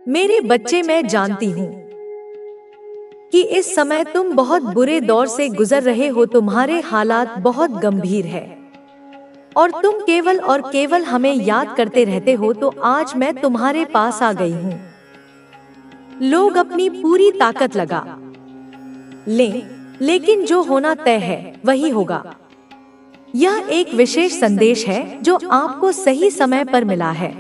मेरे बच्चे, मैं जानती हूँ कि इस समय तुम बहुत बुरे दौर से गुजर रहे हो। तुम्हारे हालात बहुत गंभीर है और तुम केवल और केवल हमें याद करते रहते हो। तो आज मैं तुम्हारे पास आ गई हूँ। लोग अपनी पूरी ताकत लगा लें, लेकिन जो होना तय है वही होगा। यह एक विशेष संदेश है जो आपको सही समय पर मिला है।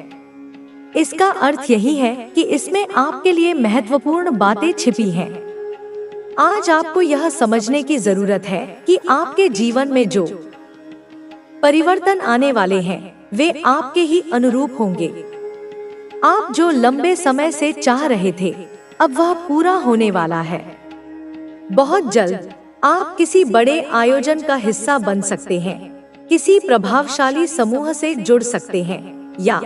इसका अर्थ यही है कि इसमें आपके लिए महत्वपूर्ण बातें छिपी हैं। आज आपको यह समझने की जरूरत है कि आपके जीवन में जो परिवर्तन आने वाले हैं वे आपके ही अनुरूप होंगे। आप जो लंबे समय से चाह रहे थे, अब वह पूरा होने वाला है। बहुत जल्द आप किसी बड़े आयोजन का हिस्सा बन सकते हैं, किसी प्रभावशाली समूह से जुड़ सकते हैं या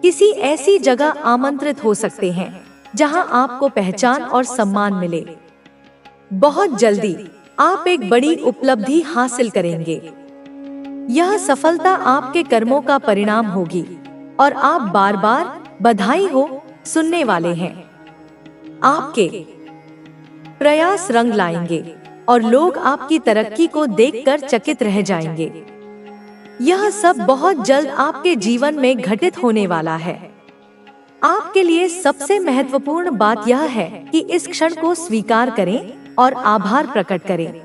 किसी ऐसी जगह आमंत्रित हो सकते हैं जहां आपको पहचान और सम्मान मिले। बहुत जल्दी आप एक बड़ी उपलब्धि हासिल करेंगे। यह सफलता आपके कर्मों का परिणाम होगी और आप बार बार बधाई हो सुनने वाले हैं। आपके प्रयास रंग लाएंगे और लोग आपकी तरक्की को देखकर चकित रह जाएंगे। यह सब बहुत जल्द आपके जीवन में घटित होने वाला है। आपके लिए सबसे महत्वपूर्ण बात यह है कि इस क्षण को स्वीकार करें और आभार प्रकट करें।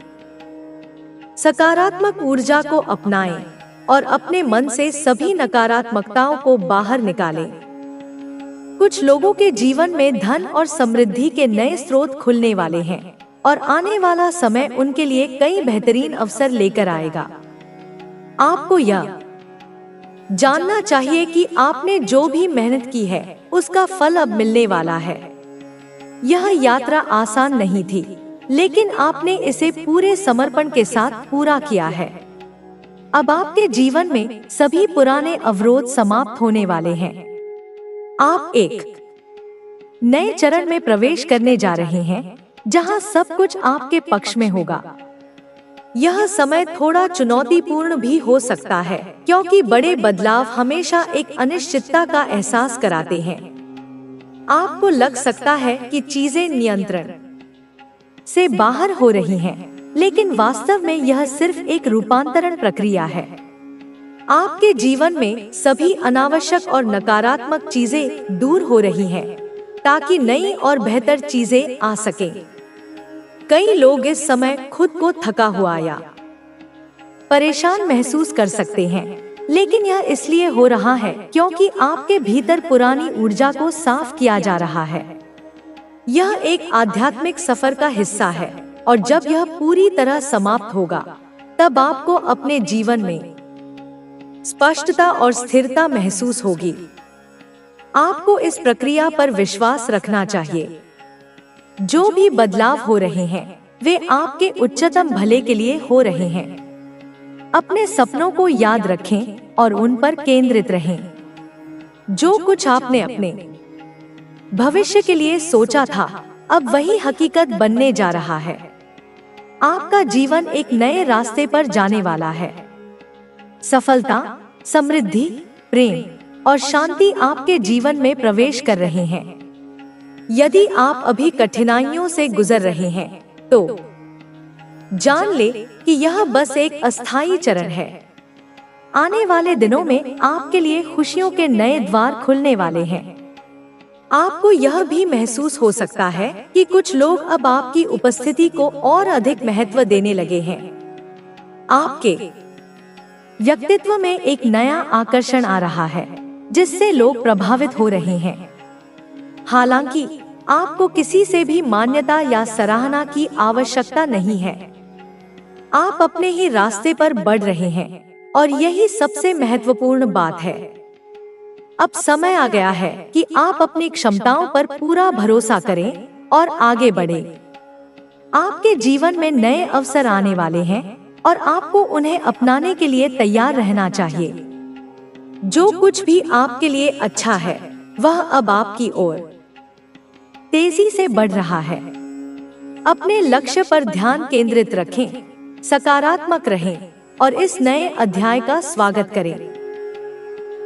सकारात्मक ऊर्जा को अपनाएं और अपने मन से सभी नकारात्मकताओं को बाहर निकालें। कुछ लोगों के जीवन में धन और समृद्धि के नए स्रोत खुलने वाले हैं और आने वाला समय उनके लिए कई बेहतरीन अवसर लेकर आएगा। आपको यह जानना चाहिए कि आपने जो भी मेहनत की है उसका फल अब मिलने वाला है। यह यात्रा आसान नहीं थी, लेकिन आपने इसे पूरे समर्पण के साथ पूरा किया है। अब आपके जीवन में सभी पुराने अवरोध समाप्त होने वाले हैं। आप एक नए चरण में प्रवेश करने जा रहे हैं जहां सब कुछ आपके पक्ष में होगा। यह समय थोड़ा चुनौतीपूर्ण भी हो सकता है, क्योंकि बड़े बदलाव हमेशा एक अनिश्चितता का एहसास कराते हैं। आपको लग सकता है कि चीजें नियंत्रण से बाहर हो रही हैं, लेकिन वास्तव में यह सिर्फ एक रूपांतरण प्रक्रिया है। आपके जीवन में सभी अनावश्यक और नकारात्मक चीजें दूर हो रही हैं, ताकि नई और बेहतर चीजें आ सकें। कई लोग इस समय खुद को थका हुआ या परेशान महसूस कर सकते हैं, लेकिन यह इसलिए हो रहा है क्योंकि आपके भीतर पुरानी ऊर्जा को साफ किया जा रहा है। यह एक आध्यात्मिक सफर का हिस्सा है और जब यह पूरी तरह समाप्त होगा, तब आपको अपने जीवन में स्पष्टता और स्थिरता महसूस होगी। आपको इस प्रक्रिया पर विश्वास रखना चाहिए। जो भी बदलाव हो रहे हैं वे आपके उच्चतम भले के लिए हो रहे हैं। अपने सपनों को याद रखें और उन पर केंद्रित रहें। जो कुछ आपने अपने भविष्य के लिए सोचा था, अब वही हकीकत बनने जा रहा है। आपका जीवन एक नए रास्ते पर जाने वाला है। सफलता, समृद्धि, प्रेम और शांति आपके जीवन में प्रवेश कर रहे हैं। यदि आप अभी कठिनाइयों से गुजर रहे हैं, तो जान ले कि यह बस एक अस्थायी चरण है। आने वाले दिनों में आपके लिए खुशियों के नए द्वार खुलने वाले हैं। आपको यह भी महसूस हो सकता है कि कुछ लोग अब आपकी उपस्थिति को और अधिक महत्व देने लगे हैं। आपके व्यक्तित्व में एक नया आकर्षण आ रहा है, जिससे लोग प्रभावित हो रहे हैं। हालांकि आपको किसी से भी मान्यता या सराहना की आवश्यकता नहीं है। आप अपने ही रास्ते पर बढ़ रहे हैं और यही सबसे महत्वपूर्ण बात है। अब समय आ गया है कि आप अपनी क्षमताओं पर पूरा भरोसा करें और आगे बढ़ें। आपके जीवन में नए अवसर आने वाले हैं और आपको उन्हें अपनाने के लिए तैयार रहना चाहिए। जो कुछ भी आपके लिए अच्छा है, वह अब आपकी ओर तेजी से बढ़ रहा है। अपने लक्ष्य पर ध्यान केंद्रित रखें, सकारात्मक रहें और इस नए अध्याय का स्वागत करें।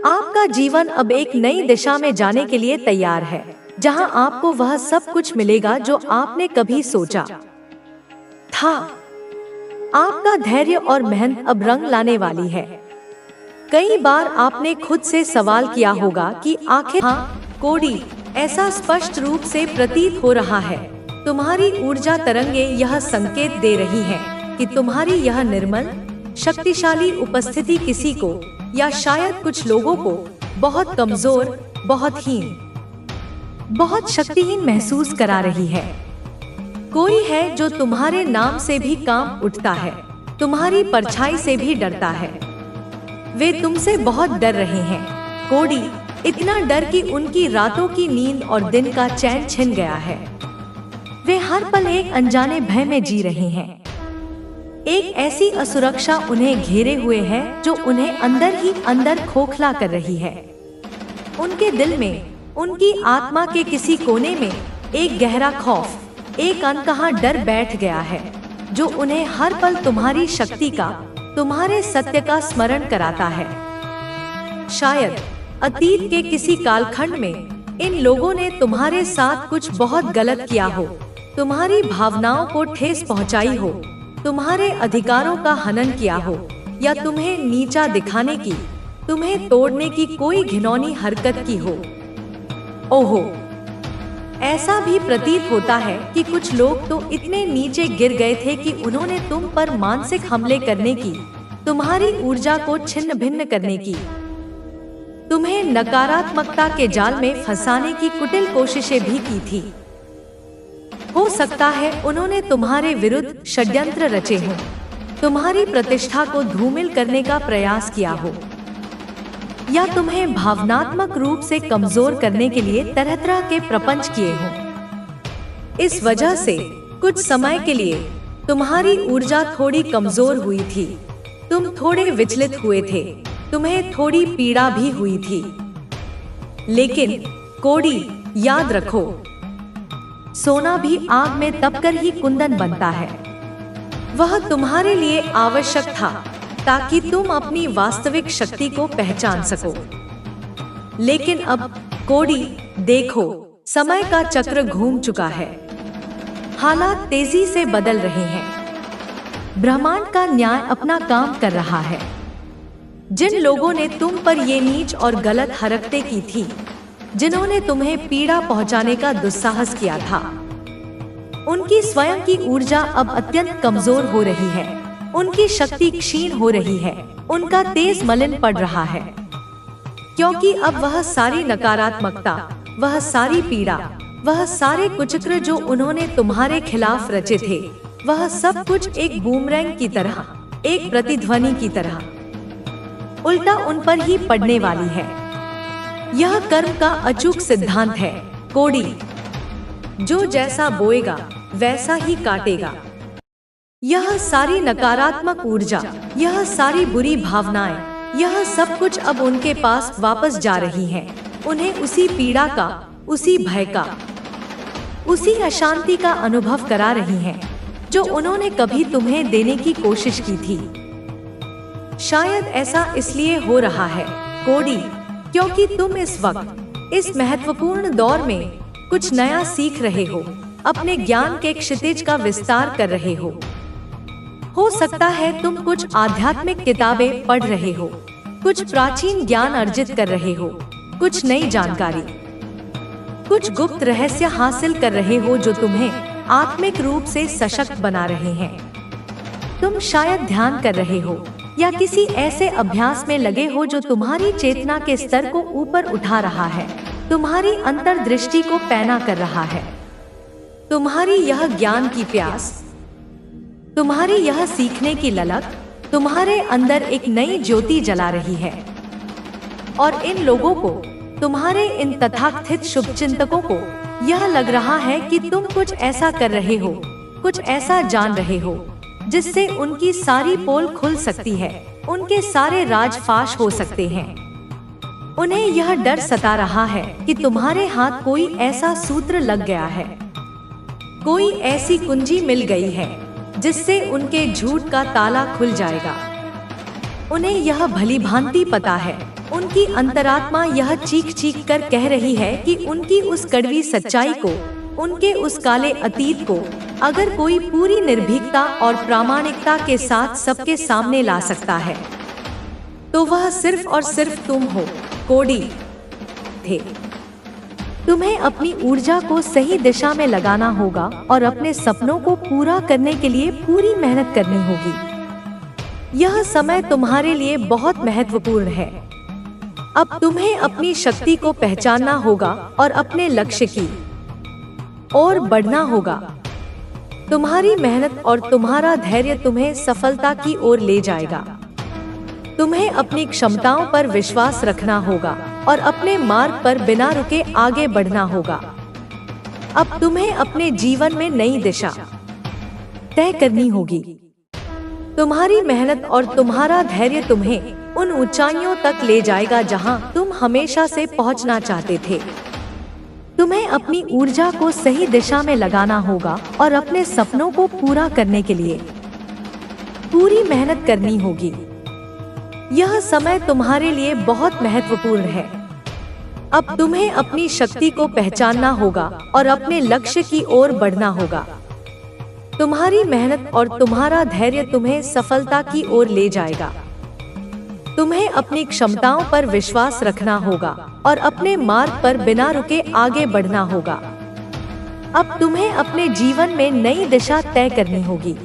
आपका जीवन अब एक नई दिशा में जाने के लिए तैयार है, जहां आपको वह सब कुछ मिलेगा जो आपने कभी सोचा था। आपका धैर्य और मेहनत अब रंग लाने वाली है। कई बार आपने खुद से सवाल किया होगा कि आखिर कोडी, ऐसा स्पष्ट रूप से प्रतीत हो रहा है। तुम्हारी ऊर्जा तरंगे यह संकेत दे रही हैं कि तुम्हारी यह निर्मल, शक्तिशाली उपस्थिति किसी को या शायद कुछ लोगों को बहुत कमजोर, बहुत हीन, बहुत शक्तिहीन महसूस करा रही है। कोई है जो तुम्हारे नाम से भी कांप उठता है, तुम्हारी परछाई से भी डरता है। वे तुमसे बहुत डर रहे हैं कोडी, इतना डर कि उनकी रातों की नींद और दिन का चैन छिन गया है। वे हर पल एक अनजाने भय में जी रहे हैं। एक ऐसी असुरक्षा उन्हें घेरे हुए है जो उन्हें अंदर ही अंदर खोखला कर रही है। उनके दिल में, उनकी आत्मा के किसी कोने में एक गहरा खौफ, एक अनकहा डर बैठ गया है जो उन्हें हर पल तुम्हारी शक्ति का, तुम्हारे सत्य का स्मरण कराता है। शायद अतीत के किसी कालखंड में इन लोगों ने तुम्हारे साथ कुछ बहुत गलत किया हो, तुम्हारी भावनाओं को ठेस पहुंचाई हो, तुम्हारे अधिकारों का हनन किया हो, या तुम्हें नीचा दिखाने की, तुम्हें तोड़ने की कोई घिनौनी हरकत की हो। ओहो, ऐसा भी प्रतीत होता है कि कुछ लोग तो इतने नीचे गिर गए थे कि उन्होंने तुम पर मानसिक हमले करने की, तुम्हारी ऊर्जा को छिन्न भिन्न करने की, तुम्हें नकारात्मकता के जाल में फंसाने की कुटिल कोशिशें भी की थी। हो सकता है उन्होंने तुम्हारे विरुद्ध षड्यंत्र रचे हों, तुम्हारी प्रतिष्ठा को धूमिल करने का प्रयास किया हो, या तुम्हें भावनात्मक रूप से कमजोर करने के लिए तरह तरह के प्रपंच किए हों। इस वजह से कुछ समय के लिए तुम्हारी ऊर्जा थोड़ी कमजोर हुई थी, तुम थोड़े विचलित हुए थे, तुम्हें थोड़ी पीड़ा भी हुई थी। लेकिन कोडी, याद रखो, सोना भी आग में तपकर ही कुंदन बनता है। वह तुम्हारे लिए आवश्यक था ताकि तुम अपनी वास्तविक शक्ति को पहचान सको। लेकिन अब कोडी, देखो, समय का चक्र घूम चुका है। हालात तेजी से बदल रहे हैं। ब्रह्मांड का न्याय अपना काम कर रहा है। जिन लोगों ने तुम पर ये नीच और गलत हरकतें की थी, जिन्होंने तुम्हें पीड़ा पहुंचाने का दुस्साहस किया था, उनकी स्वयं की ऊर्जा अब अत्यंत कमजोर हो रही है। उनकी शक्ति क्षीण हो रही है, उनका तेज मलिन पड़ रहा है, क्योंकि अब वह सारी नकारात्मकता, वह सारी पीड़ा, वह सारे कुचक्र जो उन्होंने तुम्हारे खिलाफ रचे थे, वह सब कुछ एक बूमरैंग की तरह, एक प्रतिध्वनि की तरह उल्टा उन पर ही पड़ने वाली है। यह कर्म का अचूक सिद्धांत है कोडी, जो जैसा बोएगा वैसा ही काटेगा। यह सारी नकारात्मक ऊर्जा, यह सारी बुरी भावनाएं, यह सब कुछ अब उनके पास वापस जा रही है। उन्हें उसी पीड़ा का, उसी भय का, उसी अशांति का अनुभव करा रही हैं, जो उन्होंने कभी तुम्हें देने की कोशिश की थी। शायद ऐसा इसलिए हो रहा है कोडी, क्योंकि तुम इस वक्त, इस महत्वपूर्ण दौर में कुछ नया सीख रहे हो, अपने ज्ञान के क्षितिज का विस्तार कर रहे हो। सकता है तुम कुछ आध्यात्मिक किताबें पढ़ रहे हो, कुछ प्राचीन ज्ञान अर्जित कर रहे हो, कुछ नई जानकारी, कुछ गुप्त रहस्य हासिल कर रहे हो जो तुम्हें आत्मिक रूप से सशक्त बना रहे हैं। तुम शायद ध्यान कर रहे हो या किसी ऐसे अभ्यास में लगे हो जो तुम्हारी चेतना के स्तर को ऊपर उठा रहा है, तुम्हारी अंतर्दृष्टि को पैना कर रहा है। तुम्हारी यह ज्ञान की प्यास, तुम्हारी यह सीखने की ललक तुम्हारे अंदर एक नई ज्योति जला रही है। और इन लोगों को, तुम्हारे इन तथाकथित शुभचिंतकों को यह लग रहा है कि तुम कुछ ऐसा कर रहे हो, कुछ ऐसा जान रहे हो जिससे उनकी सारी पोल खुल सकती है, उनके सारे राज फाश हो सकते हैं। उन्हें यह डर सता रहा है कि तुम्हारे हाथ कोई ऐसा सूत्र लग गया है, कोई ऐसी कुंजी मिल गई है जिससे उनके झूठ का ताला खुल जाएगा। उन्हें यह भली भांति पता है उनकी अंतरात्मा यह चीख चीख कर कह रही है कि उनकी उस कड़वी सच्चाई को, उनके उस काले अतीत को अगर कोई पूरी निर्भीकता और प्रामाणिकता के साथ सबके सामने ला सकता है, तो वह सिर्फ और सिर्फ तुम हो, कोडी थे। तुम्हें अपनी ऊर्जा को सही दिशा में लगाना होगा और अपने सपनों को पूरा करने के लिए पूरी मेहनत करनी होगी। यह समय तुम्हारे लिए बहुत महत्वपूर्ण है। अब तुम्हें अपनी शक्ति को पहचानना होगा और अपने लक्ष्य की ओर बढ़ना होगा। तुम्हारी मेहनत और तुम्हारा धैर्य तुम्हें सफलता की ओर ले जाएगा। तुम्हें अपनी क्षमताओं पर विश्वास रखना होगा और अपने मार्ग पर बिना रुके आगे बढ़ना होगा। अब तुम्हें अपने जीवन में नई दिशा तय करनी होगी। तुम्हारी मेहनत और तुम्हारा धैर्य तुम्हें उन ऊंचाइयों तक ले जाएगा जहां तुम हमेशा से पहुंचना चाहते थे। तुम्हें अपनी ऊर्जा को सही दिशा में लगाना होगा और अपने सपनों को पूरा करने के लिए पूरी मेहनत करनी होगी। यह समय तुम्हारे लिए बहुत महत्वपूर्ण है। अब तुम्हें अपनी शक्ति को पहचानना होगा और अपने लक्ष्य की ओर बढ़ना होगा। तुम्हारी मेहनत और तुम्हारा धैर्य तुम्हें सफलता की ओर ले जाएगा। तुम्हें अपनी क्षमताओं पर विश्वास रखना होगा और अपने मार्ग पर बिना रुके आगे बढ़ना होगा। अब तुम्हें अपने जीवन में नई दिशा तय करनी होगी।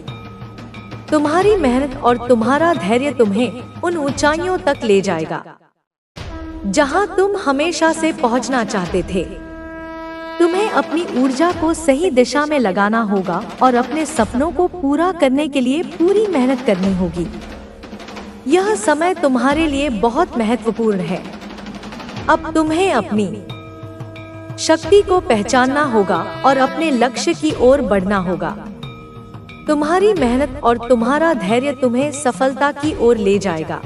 तुम्हारी मेहनत और तुम्हारा धैर्य तुम्हें उन ऊंचाइयों तक ले जाएगा जहां तुम हमेशा से पहुंचना चाहते थे। तुम्हें अपनी ऊर्जा को सही दिशा में लगाना होगा और अपने सपनों को पूरा करने के लिए पूरी मेहनत करनी होगी। यह समय तुम्हारे लिए बहुत महत्वपूर्ण है। अब तुम्हें अपनी शक्ति को पहचानना होगा और अपने लक्ष्य की ओर बढ़ना होगा। तुम्हारी मेहनत और तुम्हारा धैर्य तुम्हें सफलता की ओर ले जाएगा।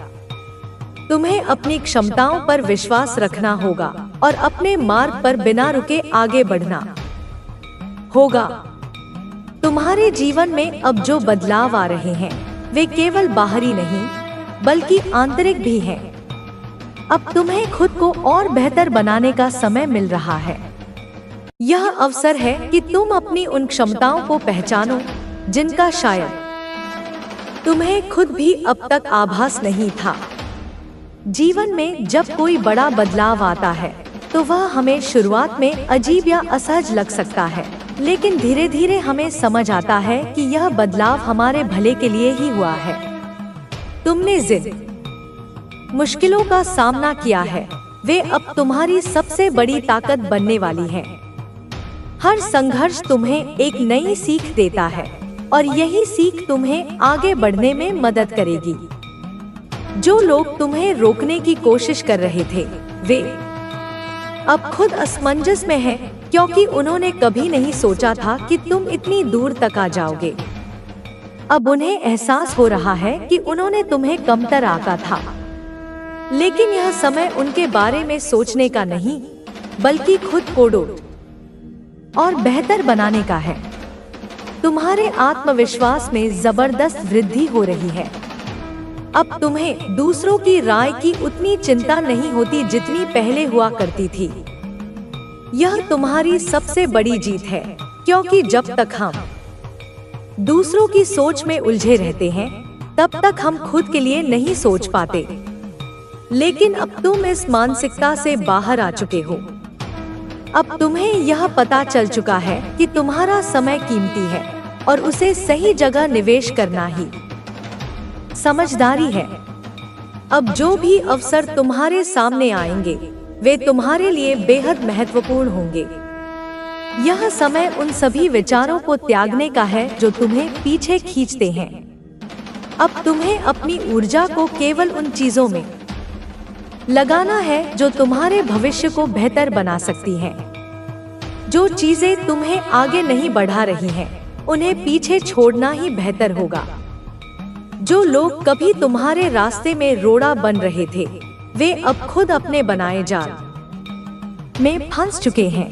तुम्हें अपनी क्षमताओं पर विश्वास रखना होगा और अपने मार्ग पर बिना रुके आगे बढ़ना होगा। तुम्हारे जीवन में अब जो बदलाव आ रहे हैं वे केवल बाहरी नहीं बल्कि आंतरिक भी हैं। अब तुम्हें खुद को और बेहतर बनाने का समय मिल रहा है। यह अवसर है कि तुम अपनी उन क्षमताओं को पहचानो जिनका शायद तुम्हें खुद भी अब तक आभास नहीं था। जीवन में जब कोई बड़ा बदलाव आता है तो वह हमें शुरुआत में अजीब या असहज लग सकता है, लेकिन धीरे धीरे हमें समझ आता है कि यह बदलाव हमारे भले के लिए ही हुआ है। तुमने जिन मुश्किलों का सामना किया है वे अब तुम्हारी सबसे बड़ी ताकत बनने वाली हैं। हर संघर्ष तुम्हें एक नई सीख देता है और यही सीख तुम्हें आगे बढ़ने में मदद करेगी। जो लोग तुम्हें रोकने की कोशिश कर रहे थे वे अब खुद असमंजस में हैं, क्योंकि उन्होंने कभी नहीं सोचा था कि तुम इतनी दूर तक आ जाओगे। अब उन्हें एहसास हो रहा है कि उन्होंने तुम्हें कमतर आंका था, लेकिन यह समय उनके बारे में सोचने का नहीं बल्कि खुद को और बेहतर बनाने का है। तुम्हारे आत्मविश्वास में जबरदस्त वृद्धि हो रही है। अब तुम्हें दूसरों की राय की उतनी चिंता नहीं होती जितनी पहले हुआ करती थी। यह तुम्हारी सबसे बड़ी जीत है, क्योंकि जब तक हम दूसरों की सोच में उलझे रहते हैं तब तक हम खुद के लिए नहीं सोच पाते। लेकिन अब तुम इस मानसिकता से बाहर आ चुके हो। अब तुम्हें यह पता चल चुका है कि तुम्हारा समय कीमती है और उसे सही जगह निवेश करना ही समझदारी है। अब जो भी अवसर तुम्हारे सामने आएंगे वे तुम्हारे लिए बेहद महत्वपूर्ण होंगे। यह समय उन सभी विचारों को त्यागने का है जो तुम्हें पीछे खींचते हैं। अब तुम्हें अपनी ऊर्जा को केवल उन चीजों में लगाना है जो तुम्हारे भविष्य को बेहतर बना सकती हैं। जो चीजें तुम्हें आगे नहीं बढ़ा रही हैं, उन्हें पीछे छोड़ना ही बेहतर होगा। जो लोग कभी तुम्हारे रास्ते में रोड़ा बन रहे थे, वे अब खुद अपने बनाए जाल में फंस चुके हैं।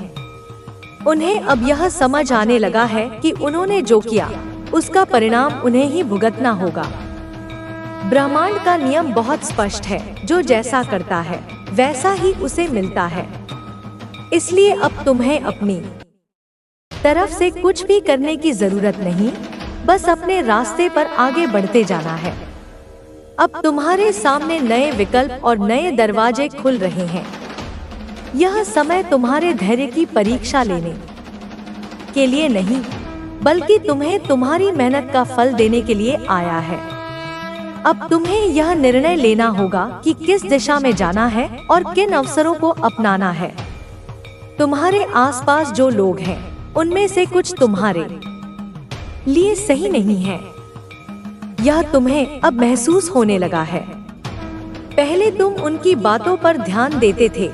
उन्हें अब यह समझ आने लगा है कि उन्होंने जो किया उसका परिणाम उन्हें ही भुगतना होगा। ब्रह्मांड का नियम बहुत स्पष्ट है, जो जैसा करता है वैसा ही उसे मिलता है। इसलिए अब तुम्हें अपनी तरफ से कुछ भी करने की जरूरत नहीं, बस अपने रास्ते पर आगे बढ़ते जाना है। अब तुम्हारे सामने नए विकल्प और नए दरवाजे खुल रहे हैं। यह समय तुम्हारे धैर्य की परीक्षा लेने के लिए नहीं, बल्कि तुम्हें तुम्हारी मेहनत का फल देने के लिए आया है। अब तुम्हें यह निर्णय लेना होगा कि किस दिशा में जाना है और किन अवसरों को अपनाना है। तुम्हारे आसपास जो लोग हैं, उनमें से कुछ तुम्हारे लिए सही नहीं है। यह तुम्हें अब महसूस होने लगा है। पहले तुम उनकी बातों पर ध्यान देते थे,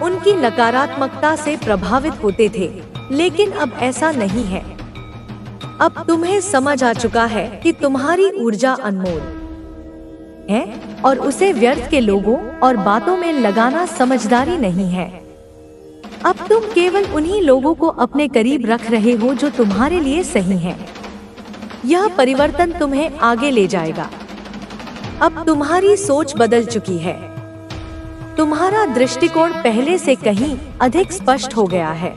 उनकी नकारात्मकता से प्रभावित होते थे, लेकिन अब ऐसा नहीं है। अब तुम्हें समझ आ चुका है कि तुम्हारी ऊर्जा अनमोल है और उसे व्यर्थ के लोगों और बातों में लगाना समझदारी नहीं है। अब तुम केवल उन्हीं लोगों को अपने करीब रख रहे हो जो तुम्हारे लिए सही है। यह परिवर्तन तुम्हें आगे ले जाएगा। अब तुम्हारी सोच बदल चुकी है। तुम्हारा दृष्टिकोण पहले से कहीं अधिक स्पष्ट हो गया है।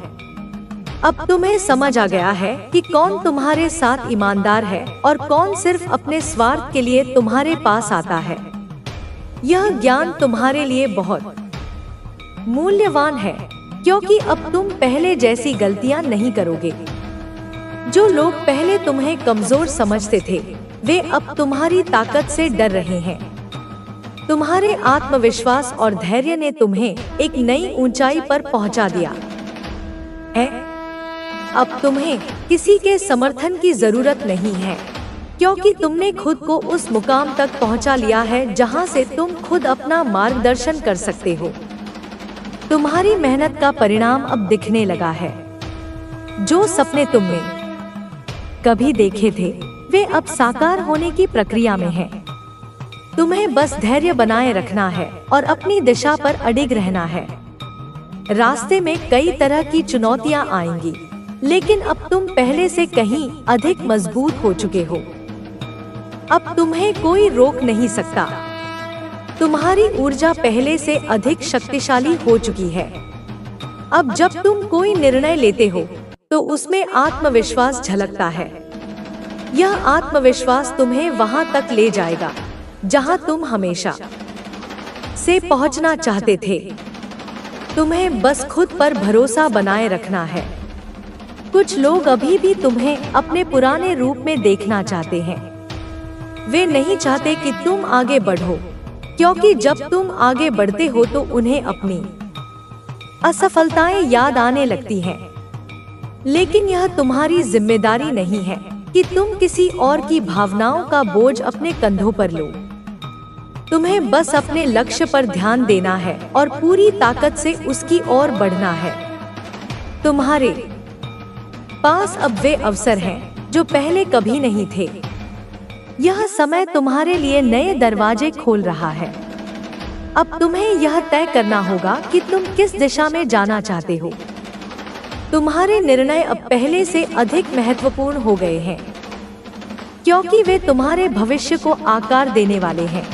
अब तुम्हें समझ आ गया है कि कौन तुम्हारे साथ ईमानदार है और कौन सिर्फ अपने स्वार्थ के लिए तुम्हारे पास आता है। यह ज्ञान तुम्हारे लिए बहुत मूल्यवान है, क्योंकि अब तुम पहले जैसी गलतियां नहीं करोगे। जो लोग पहले तुम्हें कमजोर समझते थे, वे अब तुम्हारी ताकत से डर रहे हैं। तुम्हारे आत्मविश्वास और धैर्य ने तुम्हें एक नई ऊंचाई पर पहुंचा दिया है। अब तुम्हें किसी के समर्थन की जरूरत नहीं है, क्योंकि तुमने खुद को उस मुकाम तक पहुंचा लिया है जहां से तुम खुद अपना मार्गदर्शन कर सकते हो। तुम्हारी मेहनत का परिणाम अब दिखने लगा है। जो सपने तुमने कभी देखे थे, वे अब साकार होने की प्रक्रिया में हैं। तुम्हें बस धैर्य बनाए रखना है और अपनी दिशा पर अडिग रहना है। रास्ते में कई तरह की चुनौतियां आएंगी, लेकिन अब तुम पहले से कहीं अधिक मजबूत हो चुके हो। अब तुम्हें कोई रोक नहीं सकता। तुम्हारी ऊर्जा पहले से अधिक शक्तिशाली हो चुकी है। अब जब तुम कोई निर्णय लेते हो, तो उसमें आत्मविश्वास झलकता है। यह आत्मविश्वास तुम्हें वहां तक ले जाएगा जहां तुम हमेशा से पहुंचना चाहते थे। तुम्हें बस खुद पर भरोसा बनाए रखना है। कुछ लोग अभी भी तुम्हें अपने पुराने रूप में देखना चाहते हैं। वे नहीं चाहते कि तुम आगे बढ़ो, क्योंकि जब तुम आगे बढ़ते हो तो उन्हें अपनी असफलताएं याद आने लगती हैं। लेकिन यह तुम्हारी जिम्मेदारी नहीं है कि तुम किसी और की भावनाओं का बोझ अपने कंधों पर लो। तुम्हें बस अपने लक्ष्य पर ध्यान देना है और पूरी ताकत से उसकी ओर बढ़ना है। तुम्हारे पास अब वे अवसर हैं जो पहले कभी नहीं थे। यह समय तुम्हारे लिए नए दरवाजे खोल रहा है। अब तुम्हें यह तय करना होगा कि तुम किस दिशा में जाना चाहते हो। तुम्हारे निर्णय अब पहले से अधिक महत्वपूर्ण हो गए हैं, क्योंकि वे तुम्हारे भविष्य को आकार देने वाले हैं।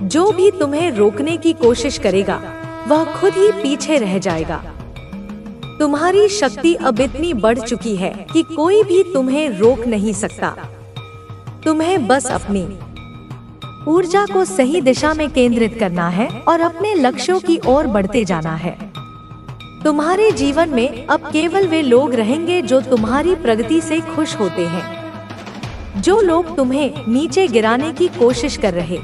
जो भी तुम्हें रोकने की कोशिश करेगा, वह खुद ही पीछे रह जाएगा। तुम्हारी शक्ति अब इतनी बढ़ चुकी है कि कोई भी तुम्हें रोक नहीं सकता। तुम्हें बस अपनी ऊर्जा को सही दिशा में केंद्रित करना है और अपने लक्ष्यों की ओर बढ़ते जाना है। तुम्हारे जीवन में अब केवल वे लोग रहेंगे जो तुम्हारी प्रगति से खुश होते हैं। जो लोग तुम्हें नीचे गिराने की कोशिश कर रहे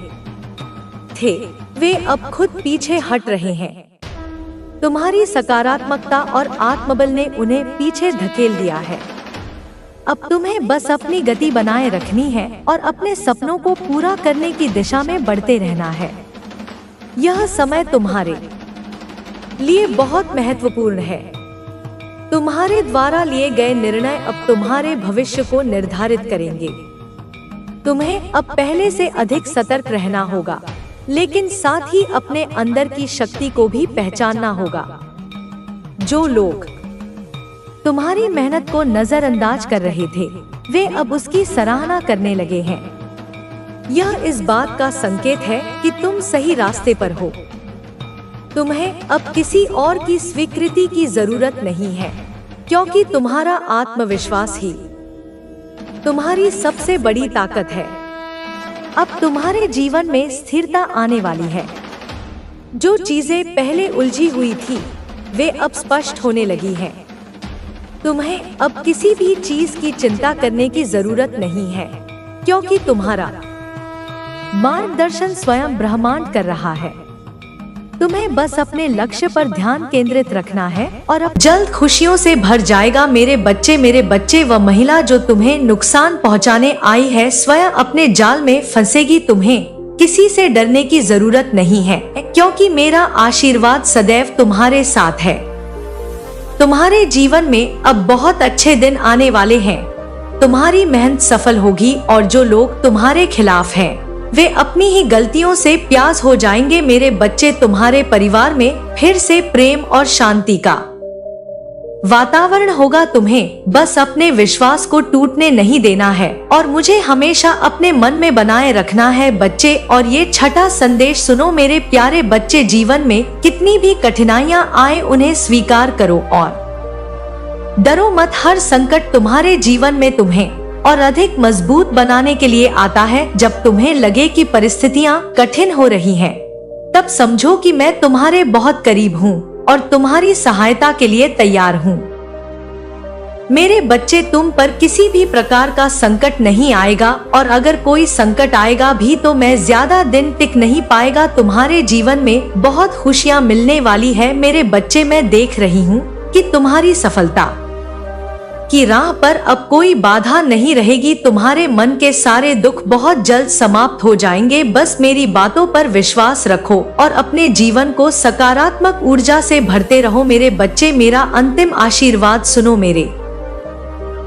थे, वे अब खुद पीछे हट रहे हैं। तुम्हारी सकारात्मकता और आत्मबल ने उन्हें पीछे धकेल दिया है। अब तुम्हें बस अपनी गति बनाए रखनी है और अपने सपनों को पूरा करने की दिशा में बढ़ते रहना है। यह समय तुम्हारे लिए बहुत महत्वपूर्ण है। तुम्हारे द्वारा लिए गए निर्णय अब तुम्हारे भविष्य को निर्धारित करेंगे। तुम्हें अब पहले से अधिक सतर्क रहना होगा, लेकिन साथ ही अपने अंदर की शक्ति को भी पहचानना होगा। जो लोग तुम्हारी मेहनत को नजरअंदाज कर रहे थे, वे अब उसकी सराहना करने लगे हैं। यह इस बात का संकेत है कि तुम सही रास्ते पर हो। तुम्हें अब किसी और की स्वीकृति की जरूरत नहीं है, क्योंकि तुम्हारा आत्मविश्वास ही तुम्हारी सबसे बड़ी ताकत है। अब तुम्हारे जीवन में स्थिरता आने वाली है। जो चीजें पहले उलझी हुई थी, वे अब स्पष्ट होने लगी हैं। तुम्हें अब किसी भी चीज की चिंता करने की जरूरत नहीं है, क्योंकि तुम्हारा मार्गदर्शन स्वयं ब्रह्मांड कर रहा है। तुम्हें बस अपने लक्ष्य पर ध्यान केंद्रित रखना है और अब जल्द खुशियों से भर जाएगा। मेरे बच्चे व महिला जो तुम्हें नुकसान पहुंचाने आई है, स्वयं अपने जाल में फंसेगी। तुम्हें किसी से डरने की जरूरत नहीं है, क्योंकि मेरा आशीर्वाद सदैव तुम्हारे साथ है। तुम्हारे जीवन में अब बहुत अच्छे दिन आने वाले हैं। तुम्हारी मेहनत सफल होगी और जो लोग तुम्हारे खिलाफ हैं, वे अपनी ही गलतियों से प्यास हो जाएंगे। मेरे बच्चे, तुम्हारे परिवार में फिर से प्रेम और शांति का वातावरण होगा। तुम्हें बस अपने विश्वास को टूटने नहीं देना है और मुझे हमेशा अपने मन में बनाए रखना है बच्चे। और ये छठा संदेश सुनो मेरे प्यारे बच्चे, जीवन में कितनी भी कठिनाइयां आए, उन्हें स्वीकार करो और डरो मत। हर संकट तुम्हारे जीवन में तुम्हें और अधिक मजबूत बनाने के लिए आता है। जब तुम्हें लगे कि परिस्थितियां कठिन हो रही हैं, तब समझो कि मैं तुम्हारे बहुत करीब हूँ और तुम्हारी सहायता के लिए तैयार हूँ। मेरे बच्चे, तुम पर किसी भी प्रकार का संकट नहीं आएगा, और अगर कोई संकट आएगा भी तो मैं ज्यादा दिन टिक नहीं पाएगा। तुम्हारे जीवन में बहुत खुशियाँ मिलने वाली है। मेरे बच्चे, मैं देख रही हूँ कि तुम्हारी सफलता की राह पर अब कोई बाधा नहीं रहेगी। तुम्हारे मन के सारे दुख बहुत जल्द समाप्त हो जाएंगे। बस मेरी बातों पर विश्वास रखो और अपने जीवन को सकारात्मक ऊर्जा से भरते रहो। मेरे बच्चे, मेरा अंतिम आशीर्वाद सुनो मेरे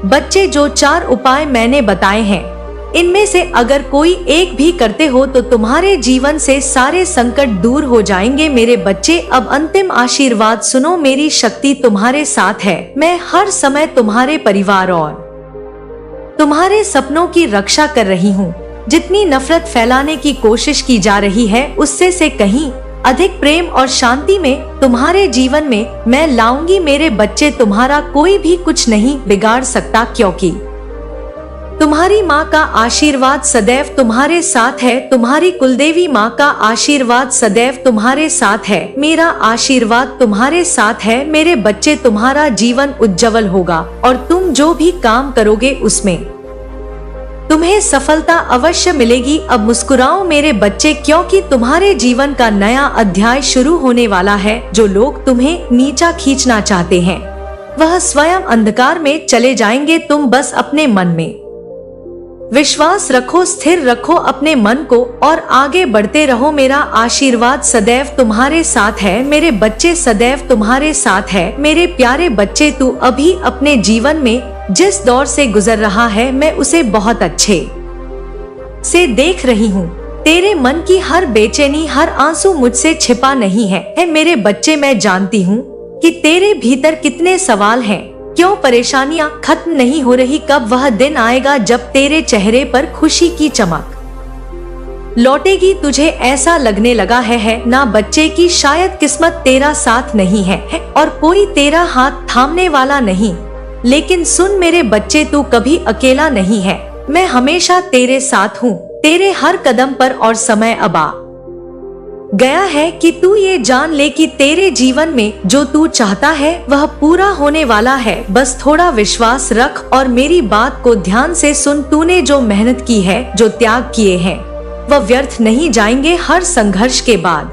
बच्चे। जो 4 उपाय मैंने बताए हैं, इनमें से अगर कोई एक भी करते हो तो तुम्हारे जीवन से सारे संकट दूर हो जाएंगे। मेरे बच्चे, अब अंतिम आशीर्वाद सुनो। मेरी शक्ति तुम्हारे साथ है। मैं हर समय तुम्हारे परिवार और तुम्हारे सपनों की रक्षा कर रही हूँ। जितनी नफरत फैलाने की कोशिश की जा रही है, उससे से कहीं अधिक प्रेम और शांति में तुम्हारे जीवन में मैं लाऊंगी। मेरे बच्चे, तुम्हारा कोई भी कुछ नहीं बिगाड़ सकता, क्योंकि तुम्हारी माँ का आशीर्वाद सदैव तुम्हारे साथ है। तुम्हारी कुलदेवी माँ का आशीर्वाद सदैव तुम्हारे साथ है। मेरा आशीर्वाद तुम्हारे साथ है। मेरे बच्चे, तुम्हारा जीवन उज्जवल होगा और तुम जो भी काम करोगे उसमें तुम्हें सफलता अवश्य मिलेगी। अब मुस्कुराओ मेरे बच्चे, क्योंकि तुम्हारे जीवन का नया अध्याय शुरू होने वाला है। जो लोग तुम्हें नीचा खींचना चाहते हैं, वह स्वयं अंधकार में चले जाएंगे। तुम बस अपने मन में विश्वास रखो, स्थिर रखो अपने मन को और आगे बढ़ते रहो। मेरा आशीर्वाद सदैव तुम्हारे साथ है। मेरे बच्चे, सदैव तुम्हारे साथ है। मेरे प्यारे बच्चे, तू अभी अपने जीवन में जिस दौर से गुजर रहा है, मैं उसे बहुत अच्छे से देख रही हूँ। तेरे मन की हर बेचैनी, हर आंसू मुझसे छिपा नहीं है। मेरे बच्चे, मैं जानती हूँ कि तेरे भीतर कितने सवाल हैं। क्यों परेशानियां खत्म नहीं हो रही? कब वह दिन आएगा जब तेरे चेहरे पर खुशी की चमक लौटेगी? तुझे ऐसा लगने लगा है ना बच्चे की शायद किस्मत तेरा साथ नहीं है और कोई तेरा हाथ थामने वाला नहीं। लेकिन सुन मेरे बच्चे, तू कभी अकेला नहीं है। मैं हमेशा तेरे साथ हूँ, तेरे हर कदम पर। और समय अब आ गया है कि तू ये जान ले कि तेरे जीवन में जो तू चाहता है वह पूरा होने वाला है। बस थोड़ा विश्वास रख और मेरी बात को ध्यान से सुन। तूने जो मेहनत की है, जो त्याग किए हैं, वह व्यर्थ नहीं जाएंगे। हर संघर्ष के बाद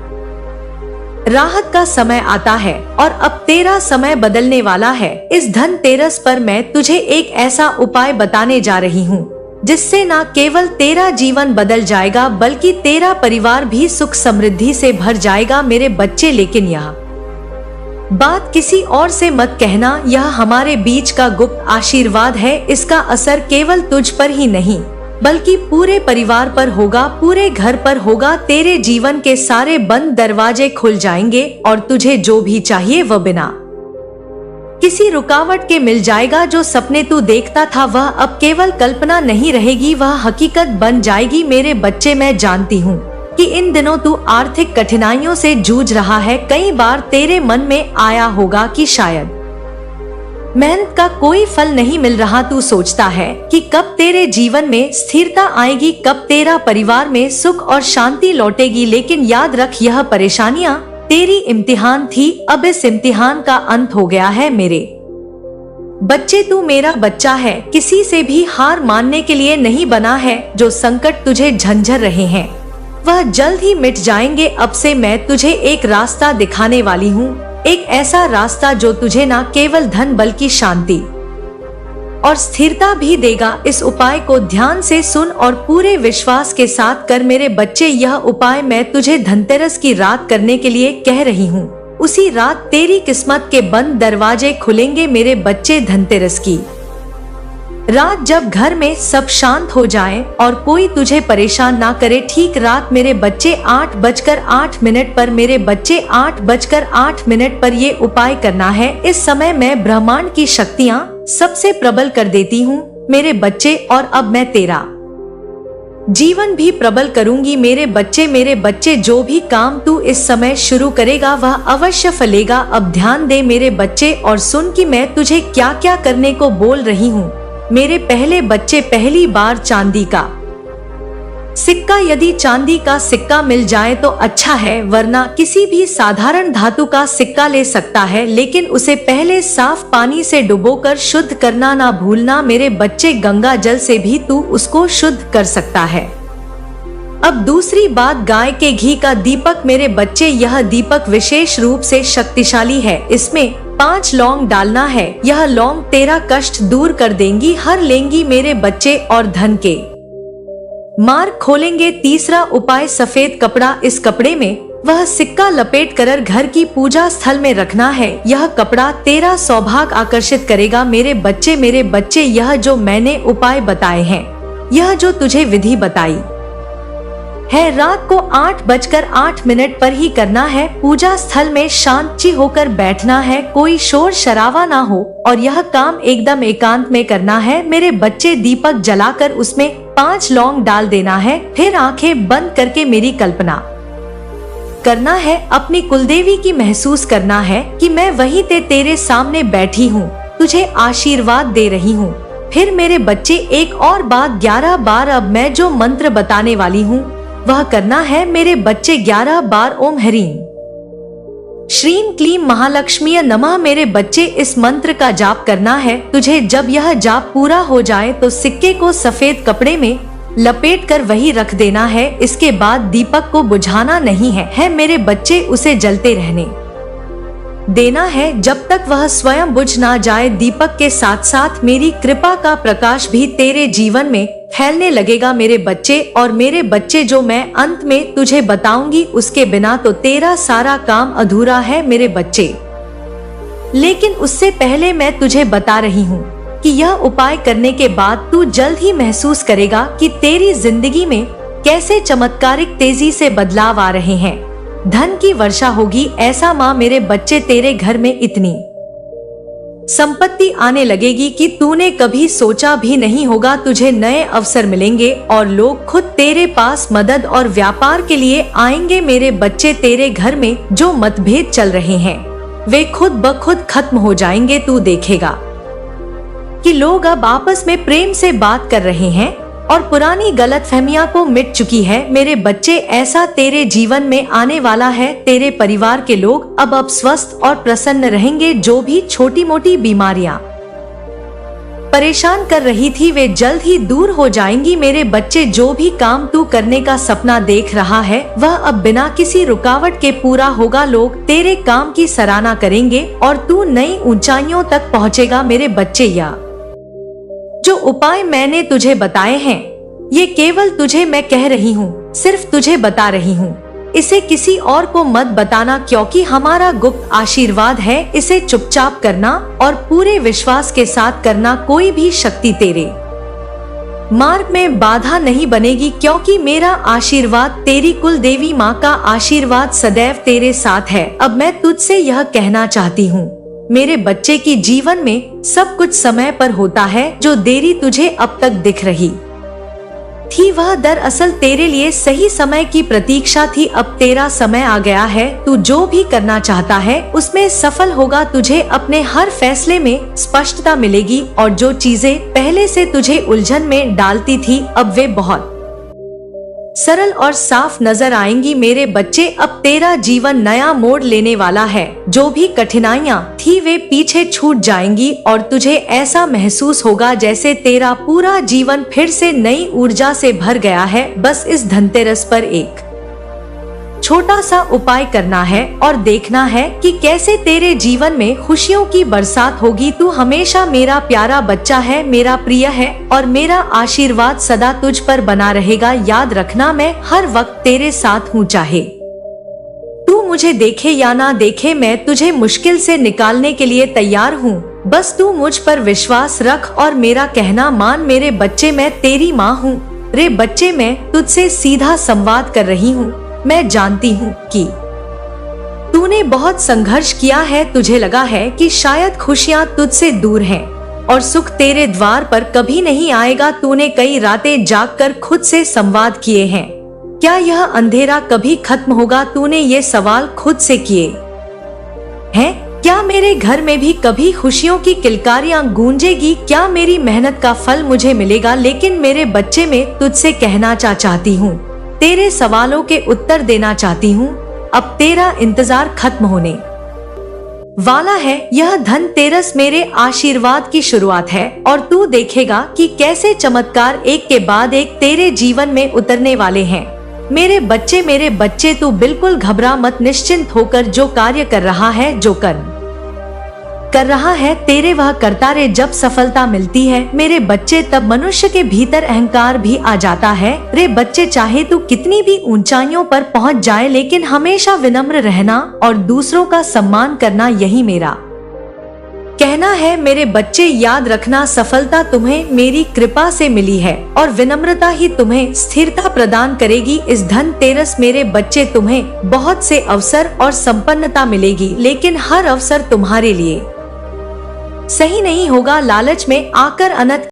राहत का समय आता है और अब तेरा समय बदलने वाला है। इस धनतेरस पर मैं तुझे एक ऐसा उपाय बताने जा रही हूँ जिससे न केवल तेरा जीवन बदल जाएगा बल्कि तेरा परिवार भी सुख समृद्धि से भर जाएगा। मेरे बच्चे, लेकिन यह बात किसी और से मत कहना। यह हमारे बीच का गुप्त आशीर्वाद है। इसका असर केवल तुझ पर ही नहीं बल्कि पूरे परिवार पर होगा, पूरे घर पर होगा। तेरे जीवन के सारे बंद दरवाजे खुल जाएंगे और तुझे जो भी चाहिए वह बिना किसी रुकावट के मिल जाएगा। जो सपने तू देखता था वह अब केवल कल्पना नहीं रहेगी, वह हकीकत बन जाएगी। मेरे बच्चे, मैं जानती हूँ कि इन दिनों तू आर्थिक कठिनाइयों से जूझ रहा है। कई बार तेरे मन में आया होगा कि शायद मेहनत का कोई फल नहीं मिल रहा। तू सोचता है कि कब तेरे जीवन में स्थिरता आएगी, कब तेरा परिवार में सुख और शांति लौटेगी। लेकिन याद रख, यह परेशानियां तेरी इम्तिहान थी, अब इस इम्तिहान का अंत हो गया है। मेरे बच्चे, तू मेरा बच्चा है, किसी से भी हार मानने के लिए नहीं बना है। जो संकट तुझे झंझर रहे हैं वह जल्द ही मिट जाएंगे। अब से मैं तुझे एक रास्ता दिखाने वाली हूँ, एक ऐसा रास्ता जो तुझे न केवल धन बल्कि शांति और स्थिरता भी देगा। इस उपाय को ध्यान से सुन और पूरे विश्वास के साथ कर। मेरे बच्चे, यह उपाय मैं तुझे धनतेरस की रात करने के लिए कह रही हूँ। उसी रात तेरी किस्मत के बंद दरवाजे खुलेंगे। मेरे बच्चे, धनतेरस की रात जब घर में सब शांत हो जाए और कोई तुझे परेशान ना करे, ठीक रात मेरे बच्चे 8:08 पर, मेरे बच्चे 8:08 पर ये उपाय करना है। इस समय मैं ब्रह्मांड की शक्तियाँ सबसे प्रबल कर देती हूँ मेरे बच्चे, और अब मैं तेरा जीवन भी प्रबल करूंगी। मेरे बच्चे, जो भी काम तू इस समय शुरू करेगा वह अवश्य फलेगा। अब ध्यान दे मेरे बच्चे और सुन कि मैं तुझे क्या क्या करने को बोल रही हूँ। मेरे पहले बच्चे, पहली बार चांदी का सिक्का, यदि चांदी का सिक्का मिल जाए तो अच्छा है, वरना किसी भी साधारण धातु का सिक्का ले सकता है, लेकिन उसे पहले साफ पानी से डुबोकर शुद्ध करना ना भूलना। मेरे बच्चे, गंगा जल से भी तू उसको शुद्ध कर सकता है। अब दूसरी बात, गाय के घी का दीपक। मेरे बच्चे, यह दीपक विशेष रूप से शक्तिशाली है। इसमें 5 लौंग डालना है। यह लौंग तेरा कष्ट दूर कर देंगी, हर लेंगी मेरे बच्चे, और धन के मार्ग खोलेंगे। तीसरा उपाय, सफेद कपड़ा। इस कपड़े में वह सिक्का लपेट कर घर की पूजा स्थल में रखना है। यह कपड़ा तेरा सौभाग्य आकर्षित करेगा। मेरे बच्चे, यह जो मैंने उपाय बताए हैं, यह जो तुझे विधि बताई है, रात को 8:08 पर ही करना है। पूजा स्थल में शांति होकर बैठना है, कोई शोर शराबा ना हो, और यह काम एकदम एकांत में करना है। मेरे बच्चे, दीपक जलाकर उसमें 5 लौंग डाल देना है। फिर आंखें बंद करके मेरी कल्पना करना है, अपनी कुलदेवी की महसूस करना है कि मैं वहीं तेरे सामने बैठी हूँ, तुझे आशीर्वाद दे रही हूँ। फिर मेरे बच्चे, एक और बात, 11 बार अब मैं जो मंत्र बताने वाली हूँ वह करना है। मेरे बच्चे, 11 बार ओम ह्रीं श्रीं क्लीं महालक्ष्मी नमः। मेरे बच्चे, इस मंत्र का जाप करना है तुझे। जब यह जाप पूरा हो जाए तो सिक्के को सफेद कपड़े में लपेट कर वही रख देना है। इसके बाद दीपक को बुझाना नहीं है मेरे बच्चे, उसे जलते रहने देना है जब तक वह स्वयं बुझ ना जाए। दीपक के साथ साथ मेरी कृपा का प्रकाश भी तेरे जीवन में फैलने लगेगा मेरे बच्चे। और मेरे बच्चे, जो मैं अंत में तुझे बताऊंगी उसके बिना तो तेरा सारा काम अधूरा है मेरे बच्चे। लेकिन उससे पहले मैं तुझे बता रही हूँ कि यह उपाय करने के बाद तू जल्द ही महसूस करेगा कि तेरी जिंदगी में कैसे चमत्कारिक तेजी से बदलाव आ रहे हैं। धन की वर्षा होगी। ऐसा माँ, मेरे बच्चे, तेरे घर में इतनी संपत्ति आने लगेगी कि तूने कभी सोचा भी नहीं होगा। तुझे नए अवसर मिलेंगे और लोग खुद तेरे पास मदद और व्यापार के लिए आएंगे। मेरे बच्चे, तेरे घर में जो मतभेद चल रहे हैं वे खुद ब खुद खत्म हो जाएंगे। तू देखेगा कि लोग अब आपस में प्रेम से बात कर रहे हैं और पुरानी गलतफहमियां को मिट चुकी है। मेरे बच्चे, ऐसा तेरे जीवन में आने वाला है। तेरे परिवार के लोग अब स्वस्थ और प्रसन्न रहेंगे। जो भी छोटी मोटी बीमारियां परेशान कर रही थी वे जल्द ही दूर हो जाएंगी। मेरे बच्चे, जो भी काम तू करने का सपना देख रहा है वह अब बिना किसी रुकावट के पूरा होगा। लोग तेरे काम की सराहना करेंगे और तू नई ऊंचाइयों तक पहुंचेगा। मेरे बच्चे, या जो उपाय मैंने तुझे बताए हैं ये केवल तुझे मैं कह रही हूँ, सिर्फ तुझे बता रही हूँ। इसे किसी और को मत बताना, क्योंकि हमारा गुप्त आशीर्वाद है। इसे चुपचाप करना और पूरे विश्वास के साथ करना। कोई भी शक्ति तेरे मार्ग में बाधा नहीं बनेगी, क्योंकि मेरा आशीर्वाद, तेरी कुल देवी माँ का आशीर्वाद सदैव तेरे साथ है। अब मैं तुझसे यह कहना चाहती हूँ, मेरे बच्चे की जीवन में सब कुछ समय पर होता है। जो देरी तुझे अब तक दिख रही थी वह दरअसल तेरे लिए सही समय की प्रतीक्षा थी। अब तेरा समय आ गया है। तू जो भी करना चाहता है उसमें सफल होगा। तुझे अपने हर फैसले में स्पष्टता मिलेगी और जो चीजें पहले से तुझे उलझन में डालती थी अब वे बहुत सरल और साफ नजर आएंगी। मेरे बच्चे, अब तेरा जीवन नया मोड़ लेने वाला है। जो भी कठिनाइयां थी वे पीछे छूट जाएंगी और तुझे ऐसा महसूस होगा जैसे तेरा पूरा जीवन फिर से नई ऊर्जा से भर गया है। बस इस धनतेरस पर एक छोटा सा उपाय करना है और देखना है कि कैसे तेरे जीवन में खुशियों की बरसात होगी। तू हमेशा मेरा प्यारा बच्चा है, मेरा प्रिय है और मेरा आशीर्वाद सदा तुझ पर बना रहेगा। याद रखना, मैं हर वक्त तेरे साथ हूँ। चाहे तू मुझे देखे या ना देखे, मैं तुझे मुश्किल से निकालने के लिए तैयार हूँ। बस तू मुझ पर विश्वास रख और मेरा कहना मान। मेरे बच्चे, मैं तेरी माँ हूँ। रे बच्चे, मैं तुझसे सीधा संवाद कर रही हूँ। मैं जानती हूँ कि तूने बहुत संघर्ष किया है। तुझे लगा है कि शायद खुशियाँ तुझसे दूर हैं और सुख तेरे द्वार पर कभी नहीं आएगा। तूने कई रातें जागकर खुद से संवाद किए हैं, क्या यह अंधेरा कभी खत्म होगा? तूने ये सवाल खुद से किए हैं, क्या मेरे घर में भी कभी खुशियों की किलकारियां गूंजेगी? क्या मेरी मेहनत का फल मुझे मिलेगा? लेकिन मेरे बच्चे, में तुझसे कहना चाहती हूँ, तेरे सवालों के उत्तर देना चाहती हूँ। अब तेरा इंतजार खत्म होने वाला है। यह धनतेरस मेरे आशीर्वाद की शुरुआत है और तू देखेगा कि कैसे चमत्कार एक के बाद एक तेरे जीवन में उतरने वाले हैं। मेरे बच्चे, तू बिल्कुल घबरा मत। निश्चिंत होकर जो कार्य कर रहा है, जो कर रहा है तेरे वह करता रे। जब सफलता मिलती है मेरे बच्चे, तब मनुष्य के भीतर अहंकार भी आ जाता है। रे बच्चे, चाहे तू कितनी भी ऊंचाइयों पर पहुंच जाए, लेकिन हमेशा विनम्र रहना और दूसरों का सम्मान करना, यही मेरा कहना है। मेरे बच्चे, याद रखना, सफलता तुम्हें मेरी कृपा से मिली है और विनम्रता ही तुम्हें स्थिरता प्रदान करेगी। इस धनतेरस मेरे बच्चे, तुम्हें बहुत से अवसर और संपन्नता मिलेगी, लेकिन हर अवसर तुम्हारे लिए सही नहीं होगा। लालच में आकर अनर्थ